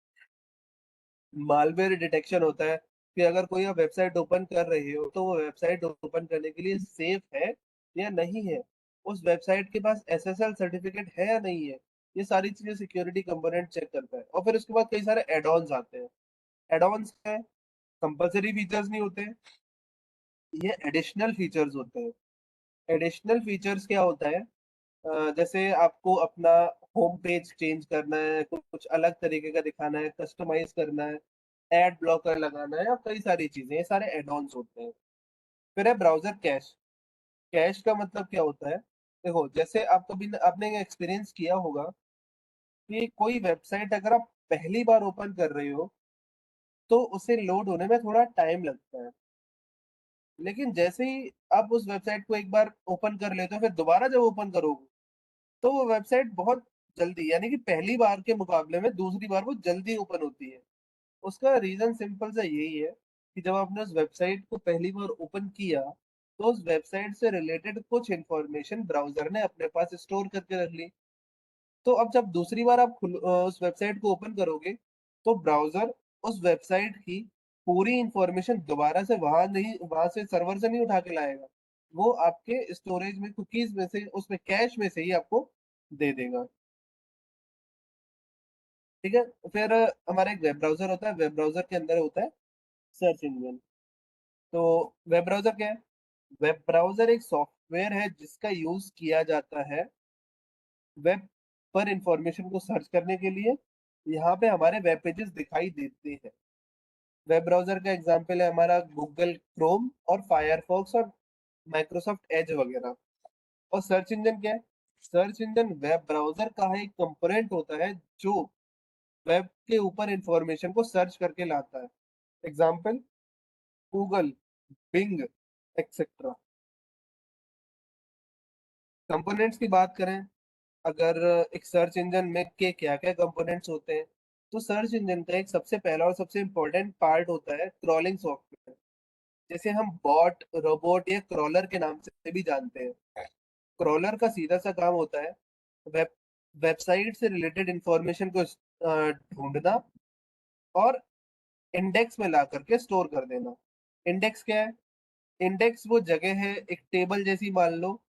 मालवेयर डिटेक्शन होता है कि अगर कोई आप वेबसाइट ओपन कर रहे हो तो वो वेबसाइट ओपन करने के लिए सेफ है या नहीं है, उस वेबसाइट के पास एसएसएल सर्टिफिकेट है या नहीं है। ये सारी चीजें सिक्योरिटी कंपोनेंट चेक करता है। और फिर उसके बाद कई सारे एड ऑन्स आते हैं। एड ऑन्स है, कंपलसरी फीचर्स नहीं होते, ये एडिशनल फीचर्स होते हैं। एडिशनल फीचर्स क्या होता है? जैसे आपको अपना होम पेज चेंज करना है, कुछ अलग तरीके का दिखाना है, कस्टमाइज करना है, एड ब्लॉकर लगाना है, और कई सारी चीजें, ये सारे एड ऑन्स होते हैं। फिर है ब्राउजर कैश। कैश का मतलब क्या होता है? देखो, जैसे आप कभी आपने एक्सपीरियंस किया होगा कि कोई वेबसाइट अगर आप पहली बार ओपन कर रहे हो तो उसे लोड होने में थोड़ा टाइम लगता है, लेकिन जैसे ही आप उस वेबसाइट को एक बार ओपन कर लेते हो फिर दोबारा जब ओपन करोगे तो वो वेबसाइट बहुत जल्दी, यानी कि पहली बार के मुकाबले में दूसरी बार वो जल्दी ओपन होती है। उसका रीजन सिंपल सा यही है कि जब आपने उस वेबसाइट को पहली बार ओपन किया तो उस वेबसाइट से रिलेटेड कुछ इंफॉर्मेशन ब्राउजर ने अपने पास स्टोर करके रख ली। तो अब जब दूसरी बार आप उस वेबसाइट को ओपन करोगे तो ब्राउजर उस वेबसाइट की पूरी इंफॉर्मेशन दोबारा से वहां से सर्वर से नहीं उठा के लाएगा। वो आपके स्टोरेज में कुकीज में से उसमें कैश में से ही आपको दे देगा। ठीक है। फिर हमारा एक वेब ब्राउजर होता है, वेब ब्राउजर के अंदर होता है सर्च इंजन। तो वेब ब्राउजर क्या है? वेब ब्राउजर एक सॉफ्टवेयर है जिसका यूज किया जाता है वेब पर इंफॉर्मेशन को सर्च करने के लिए। यहाँ पे हमारे वेब पेजेस दिखाई देते हैं। वेब ब्राउजर का एग्जांपल है हमारा गूगल क्रोम और फायरफॉक्स और माइक्रोसॉफ्ट एज वगैरह। और सर्च इंजन क्या है? सर्च इंजन वेब ब्राउजर का एक कंपोनेंट होता है जो वेब के ऊपर इंफॉर्मेशन को सर्च करके लाता है। Example Google, Bing, etcetera. Components की बात करें, अगर एक सर्च इंजन में के क्या क्या कंपोनेंट्स होते हैं, तो सर्च इंजन का एक सबसे पहला और सबसे इम्पोर्टेंट पार्ट होता है क्रॉलिंग सॉफ्टवेयर, जिसे हम बॉट, रोबोट या क्रॉलर के नाम से भी जानते हैं। क्रॉलर का सीधा सा काम होता है वेब वेबसाइट से रिलेटेड इंफॉर्मेशन को ढूंढना और इंडेक्स में ला करके स्टोर कर देना। इंडेक्स क्या है? इंडेक्स वो जगह है, एक टेबल जैसी मान लो,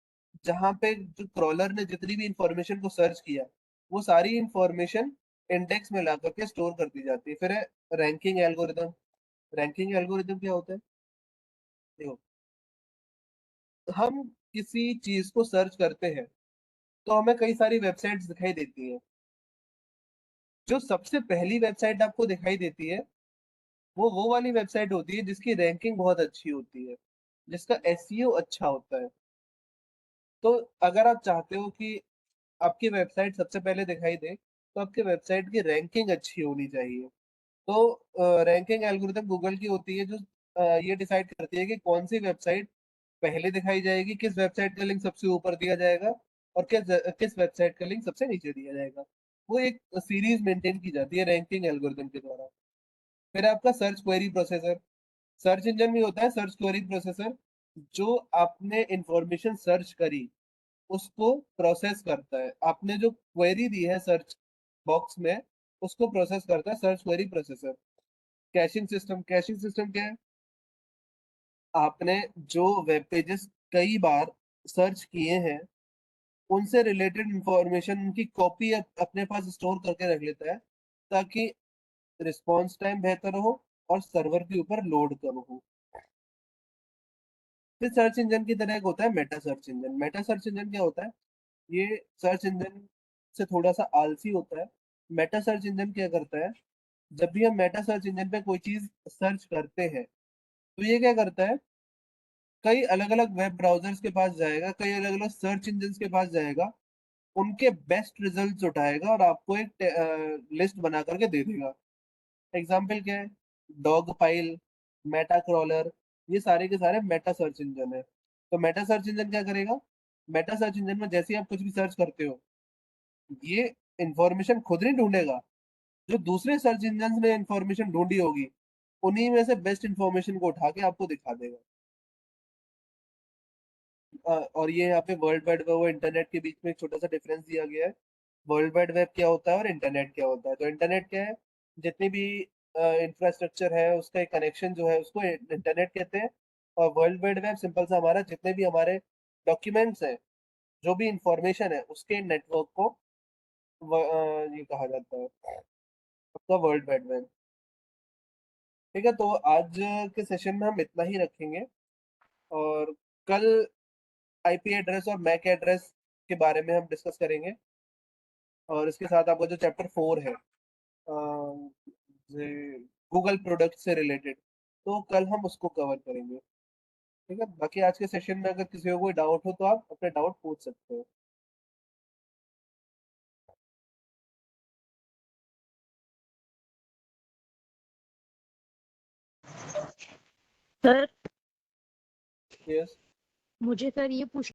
जहां पे जो क्रॉलर ने जितनी भी इंफॉर्मेशन को सर्च किया वो सारी इंफॉर्मेशन इंडेक्स में ला करके स्टोर कर दी जाती है। फिर है रैंकिंग एल्गोरिदम। रैंकिंग एल्गोरिदम क्या होता है? देखो, हम किसी चीज को सर्च करते हैं तो हमें कई सारी वेबसाइट्स दिखाई देती हैं। जो सबसे पहली वेबसाइट आपको दिखाई देती है वो वाली वेबसाइट होती है जिसकी रैंकिंग बहुत अच्छी होती है, जिसका एसईओ अच्छा होता है। तो अगर आप चाहते हो कि आपकी वेबसाइट सबसे पहले दिखाई दे तो आपके वेबसाइट की रैंकिंग अच्छी होनी चाहिए। तो रैंकिंग एल्गोरिदम गूगल की होती है जो ये डिसाइड करती है कि कौन सी वेबसाइट पहले दिखाई जाएगी, किस वेबसाइट का लिंक सबसे ऊपर दिया जाएगा और किस वेबसाइट का लिंक सबसे नीचे दिया जाएगा। वो एक सीरीज मेंटेन की जाती है रैंकिंग एल्गोरिदम के द्वारा। फिर आपका search query processor. Search engine भी होता है सर्च क्वेरी प्रोसेसर, जो आपने इंफॉर्मेशन सर्च करी उसको प्रोसेस करता है। आपने जो क्वेरी दी है सर्च बॉक्स में उसको प्रोसेस करता है search query processor. Caching system. Caching system क्या है? आपने जो वेब पेजेस कई बार सर्च किए हैं उनसे रिलेटेड इंफॉर्मेशन, उनकी कॉपी अपने पास स्टोर करके रख लेता है ताकि रिस्पॉन्स टाइम बेहतर हो और सर्वर के ऊपर लोड कम हो। फिर सर्च इंजन की तरह एक होता है Meta search engine. Meta search engine क्या होता है? ये सर्च इंजन से थोड़ा सा आलसी होता है। मेटा सर्च इंजन क्या करता है? जब भी हम मेटा सर्च इंजन पे कोई चीज सर्च करते हैं तो ये क्या करता है, कई अलग अलग वेब ब्राउजर्स के पास जाएगा, कई अलग अलग सर्च इंजन के पास जाएगा, उनके बेस्ट रिजल्ट्स उठाएगा और आपको एक लिस्ट बना करके दे देगा। एग्जाम्पल क्या है? डॉग पाइल, मेटा क्रॉलर, ये सारे के सारे मेटा सर्च इंजन है। तो मेटा सर्च इंजन क्या करेगा? मेटा सर्च इंजन में जैसे ही आप कुछ भी सर्च करते हो ये इंफॉर्मेशन खुद नहीं ढूंढेगा, जो दूसरे सर्च इंजन ने इंफॉर्मेशन ढूंढी होगी उन्हीं में से बेस्ट इंफॉर्मेशन को उठा के आपको दिखा देगा। और ये यहाँ पे वर्ल्ड वाइड वेब और इंटरनेट के बीच में एक छोटा सा डिफरेंस दिया गया है। वर्ल्ड वाइड वेब क्या होता है और इंटरनेट क्या होता है? तो इंटरनेट क्या है? जितनी भी इंफ्रास्ट्रक्चर है उसका एक कनेक्शन जो है उसको इंटरनेट कहते हैं। और वर्ल्ड वाइड वेब सिंपल सा हमारा जितने भी हमारे डॉक्यूमेंट्स हैं, जो भी इंफॉर्मेशन है उसके नेटवर्क को ये कहा जाता है आपका वर्ल्ड वाइड वेब। ठीक है, तो आज के सेशन में हम इतना ही रखेंगे और कल आईपी एड्रेस और मैक एड्रेस के बारे में हम डिस्कस करेंगे। और इसके साथ आपका जो चैप्टर 4 है गूगल प्रोडक्ट से रिलेटेड, तो कल हम उसको कवर करेंगे। ठीक है, बाकी आज के सेशन में अगर किसी को कोई डाउट हो तो आप अपने डाउट पूछ सकते हो। सर यस मुझे सर ये पूछ